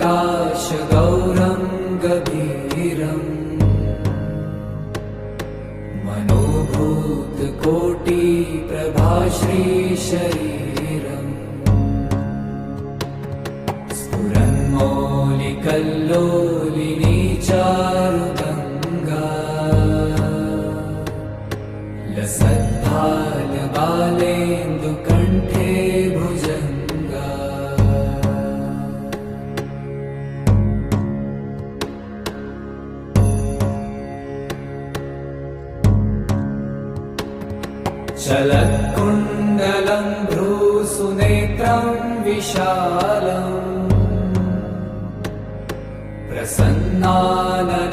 आकाशगौरं गभीरम् मनोभूतकोटिप्रभाश्रीशरीरम् स्फुरन्मौलिकल्लोलिनी चारुगङ्गा लसद्भालबालेन्दुकण्ठे भुजङ्गा चलत्कुण्डलं भ्रूसुनेत्रं विशालम् प्रसन्नाननं